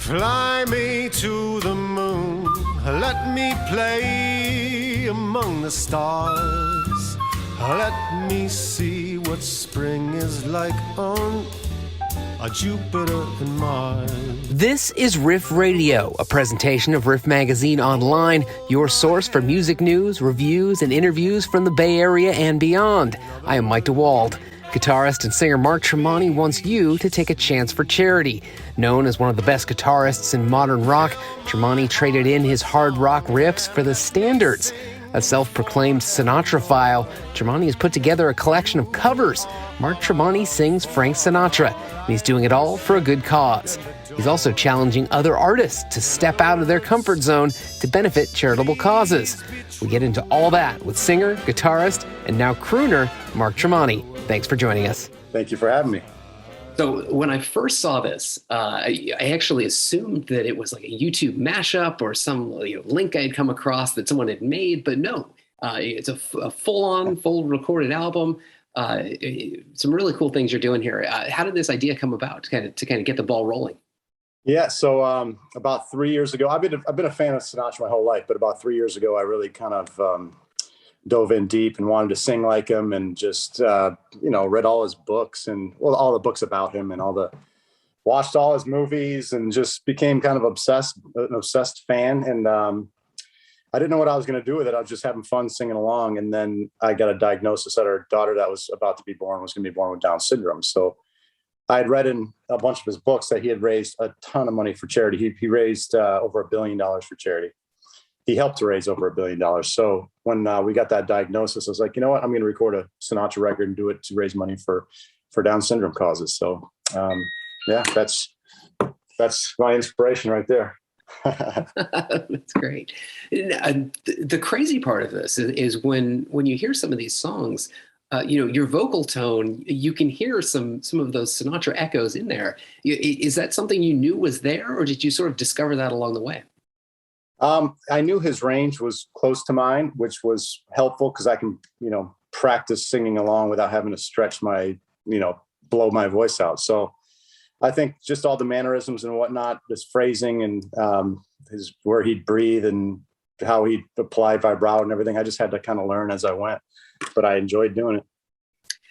Fly me to the moon, let me play among the stars. Let me see what spring is like on Jupiter and Mars. This is Riff Radio, a presentation of Riff Magazine Online, your source for music news, reviews, and interviews from the Bay Area and beyond. I am Mike DeWald. Guitarist and singer Mark Tremonti wants you to take a chance for charity. Known as one of the best guitarists in modern rock, Tremonti traded in his hard rock riffs for the standards. A self-proclaimed Sinatra-phile, Tremonti has put together a collection of covers. Mark Tremonti sings Frank Sinatra, and he's doing it all for a good cause. He's also challenging other artists to step out of their comfort zone to benefit charitable causes. We get into all that with singer, guitarist, and now crooner Mark Tremonti. Thanks for joining us. Thank you for having me. So when I first saw this, I actually assumed that it was like a YouTube mashup or some link I had come across that someone had made, but no, it's a full recorded album. Some really cool things you're doing here. How did this idea come about to kind of get the ball rolling? Yeah, so about 3 years ago, I've been a fan of Sinatra my whole life, but about 3 years ago, I really kind of dove in deep and wanted to sing like him, and just read all his books and all the books about him, and watched all his movies, and just became kind of an obsessed fan. And I didn't know what I was going to do with it. I was just having fun singing along, and then I got a diagnosis that our daughter that was about to be born was going to be born with Down syndrome. So I had read in a bunch of his books that he had raised a ton of money for charity. He raised over $1 billion for charity. He helped to raise over $1 billion. So when we got that diagnosis, I was like, you know what, I'm going to record a Sinatra record and do it to raise money for Down syndrome causes. So that's my inspiration right there. That's great. The crazy part of this is when you hear some of these songs, your vocal tone, you can hear some of those Sinatra echoes in there. Is that something you knew was there, or did you sort of discover that along the way? I knew his range was close to mine, which was helpful because I can, practice singing along without having to stretch my, blow my voice out. So I think just all the mannerisms and whatnot, this phrasing and where he'd breathe and how he'd apply vibrato and everything, I just had to kind of learn as I went, but I enjoyed doing it.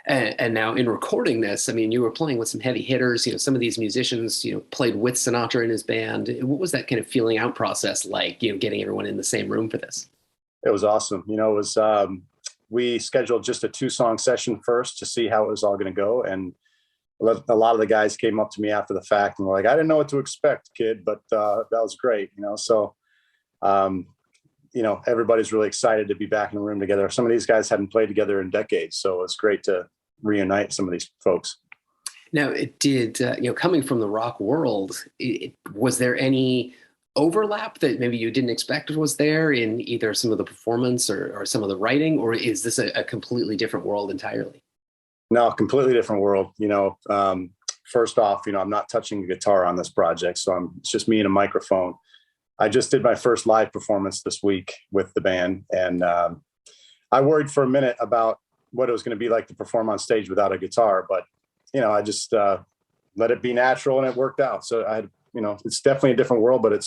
And now in recording this, I mean, you were playing with some heavy hitters. Some of these musicians, played with Sinatra in his band. What was that kind of feeling out process like, getting everyone in the same room for this? It was awesome. It was, we scheduled just a 2-song session first to see how it was all going to go. And a lot of the guys came up to me after the fact and were like, I didn't know what to expect, kid, but that was great. So, everybody's really excited to be back in the room together. Some of these guys hadn't played together in decades, so it's great to reunite some of these folks. Now, it did, coming from the rock world, was there any overlap that maybe you didn't expect was there in either some of the performance or some of the writing, or is this a completely different world entirely? No, completely different world. First off, I'm not touching the guitar on this project, so it's just me and a microphone. I just did my first live performance this week with the band, and I worried for a minute about what it was going to be like to perform on stage without a guitar, but I just let it be natural, and it worked out. So I had, it's definitely a different world, but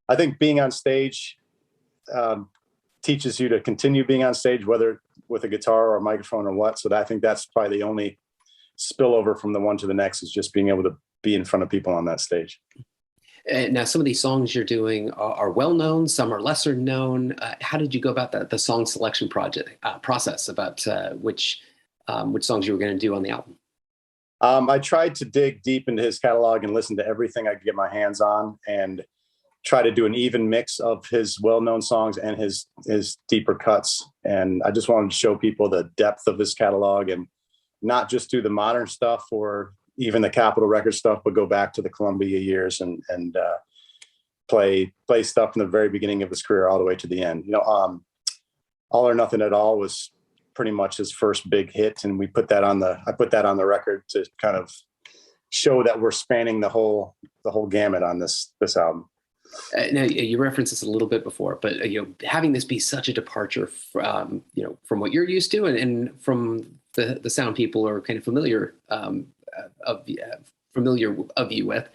I think being on stage teaches you to continue being on stage, whether with a guitar or a microphone or what. So I think that's probably the only spillover from the one to the next, is just being able to be in front of people on that stage. Now, some of these songs you're doing are well known, some are lesser known. How did you go about the song selection process about which songs you were going to do on the album? I tried to dig deep into his catalog and listen to everything I could get my hands on, and try to do an even mix of his well-known songs and his deeper cuts. And I just wanted to show people the depth of his catalog, and not just do the modern stuff or even the Capitol Records stuff, but go back to the Columbia years and play stuff from the very beginning of his career all the way to the end. All or Nothing at All was pretty much his first big hit, and I put that on the record to kind of show that we're spanning the whole gamut on this album. Now, you referenced this a little bit before, but having this be such a departure from what you're used to, and from the sound people are kind of familiar of you with.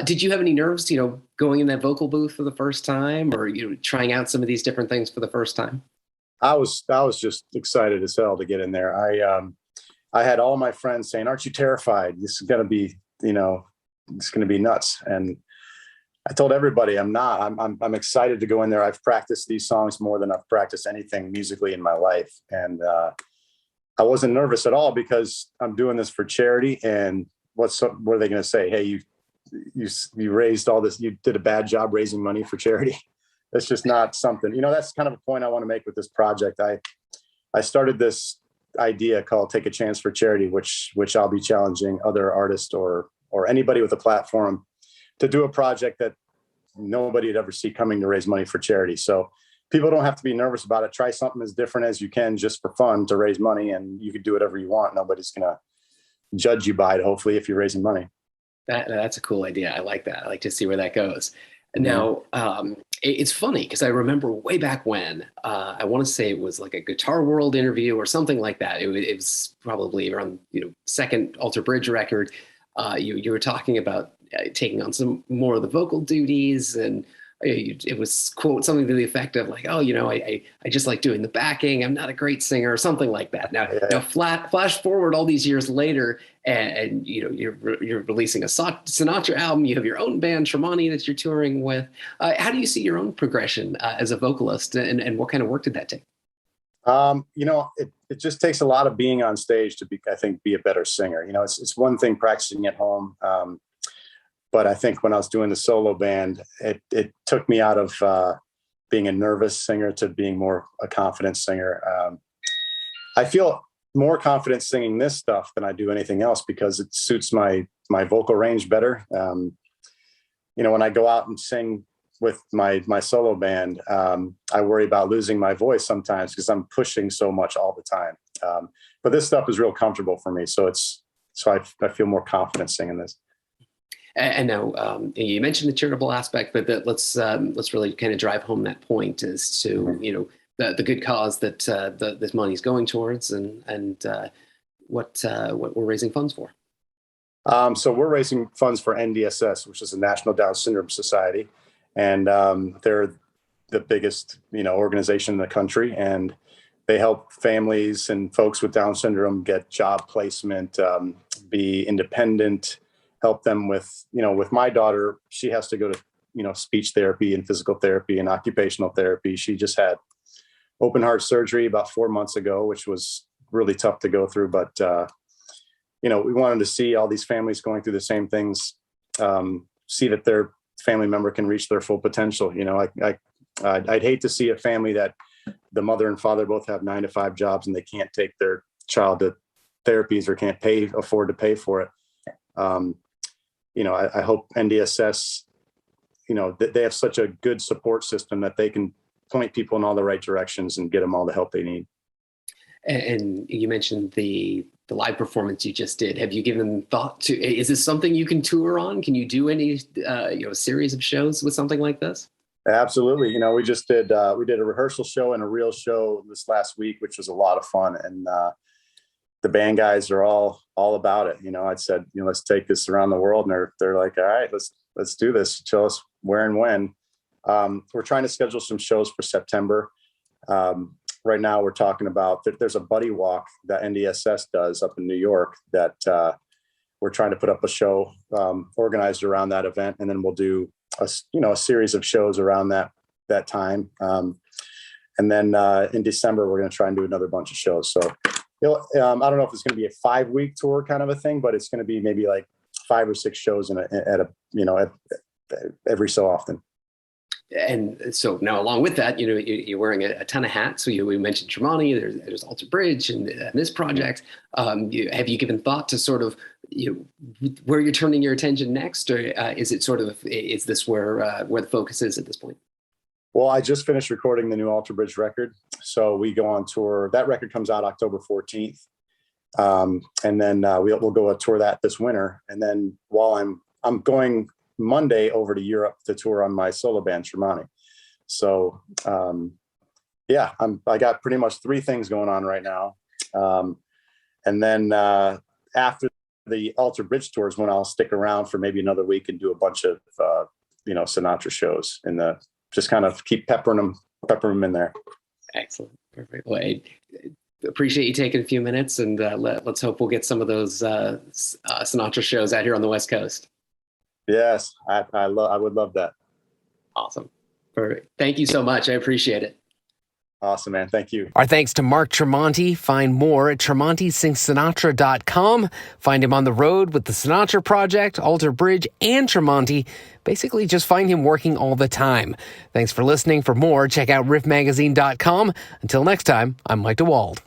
Did you have any nerves, going in that vocal booth for the first time, or trying out some of these different things for the first time? I was just excited as hell to get in there. I had all my friends saying, "Aren't you terrified? This is going to be, it's going to be nuts." And I told everybody I'm not. I'm excited to go in there. I've practiced these songs more than I've practiced anything musically in my life, and I wasn't nervous at all because I'm doing this for charity. And what are they going to say? Hey, you raised all this. You did a bad job raising money for charity. That's just not something. That's kind of a point I want to make with this project. I started this idea called Take a Chance for Charity, which I'll be challenging other artists or anybody with a platform to do a project that nobody would ever see coming to raise money for charity. So people don't have to be nervous about it. Try something as different as you can just for fun to raise money, and you can do whatever you want. Nobody's going to judge you by it, hopefully, if you're raising money. That's a cool idea. I like that. I like to see where that goes. Now, it's funny because I remember way back when, I want to say it was like a Guitar World interview or something like that. It was probably around, second Alter Bridge record. You were talking about taking on some more of the vocal duties, and it was quote something to the effect of like, "Oh, I just like doing the backing. I'm not a great singer," or something like that. Now flash forward all these years later, and you're releasing a Sinatra album. You have your own band, Tremonti, that you're touring with. How do you see your own progression as a vocalist, and what kind of work did that take? It just takes a lot of being on stage to be a better singer. It's one thing practicing at home. But I think when I was doing the solo band, it took me out of being a nervous singer to being more a confident singer. I feel more confident singing this stuff than I do anything else because it suits my vocal range better. When I go out and sing with my solo band, I worry about losing my voice sometimes because I'm pushing so much all the time. But this stuff is real comfortable for me, so I feel more confident singing this. And now you mentioned the charitable aspect, but let's really kind of drive home that point as to the good cause that this money is going towards, and what we're raising funds for. So we're raising funds for NDSS, which is the National Down Syndrome Society, and they're the biggest organization in the country, and they help families and folks with Down syndrome get job placement, be independent. Help them with my daughter, she has to go to, speech therapy and physical therapy and occupational therapy. She just had open heart surgery about 4 months ago, which was really tough to go through. But, we wanted to see all these families going through the same things, see that their family member can reach their full potential. I'd hate to see a family that the mother and father both have 9-to-5 jobs and they can't take their child to therapies or can't afford to pay for it. I hope NDSS, they have such a good support system that they can point people in all the right directions and get them all the help they need. And you mentioned the live performance you just did. Have you given thought to, is this something you can tour on? Can you do any, series of shows with something like this? Absolutely. We just did a rehearsal show and a real show this last week, which was a lot of fun. And, the band guys are all about it. I'd said, let's take this around the world. And they're like, all right, let's do this. Tell us where and when. We're trying to schedule some shows for September. Right now we're talking about, there's a buddy walk that NDSS does up in New York that we're trying to put up a show organized around that event. And then we'll do a series of shows around that time. And then in December, we're going to try and do another bunch of shows. So I don't know if it's going to be a 5-week tour kind of a thing, but it's going to be maybe like 5 or 6 shows every so often. And so now, along with that, you're wearing a ton of hats. So we mentioned Tremonti, there's Alter Bridge, and this project. Have you given thought to sort of where you're turning your attention next, or is this where the focus is at this point? Well, I just finished recording the new Alter Bridge record. So we go on tour. That record comes out October 14th. And then we'll go on tour that this winter. And then while I'm going Monday over to Europe to tour on my solo band, Tremonti. So I got pretty much 3 things going on right now. And then after the Alter Bridge tours when I'll stick around for maybe another week and do a bunch of, Sinatra shows just kind of keep peppering them in there. Excellent. Perfect. Well, I appreciate you taking a few minutes, and let's hope we'll get some of those Sinatra shows out here on the West Coast. Yes, I would love that. Awesome. Perfect. Thank you so much. I appreciate it. Awesome, man. Thank you. Our thanks to Mark Tremonti. Find more at TremontiSingsSinatra.com. Find him on the road with the Sinatra Project, Alter Bridge, and Tremonti. Basically, just find him working all the time. Thanks for listening. For more, check out riffmagazine.com. Until next time, I'm Mike DeWald.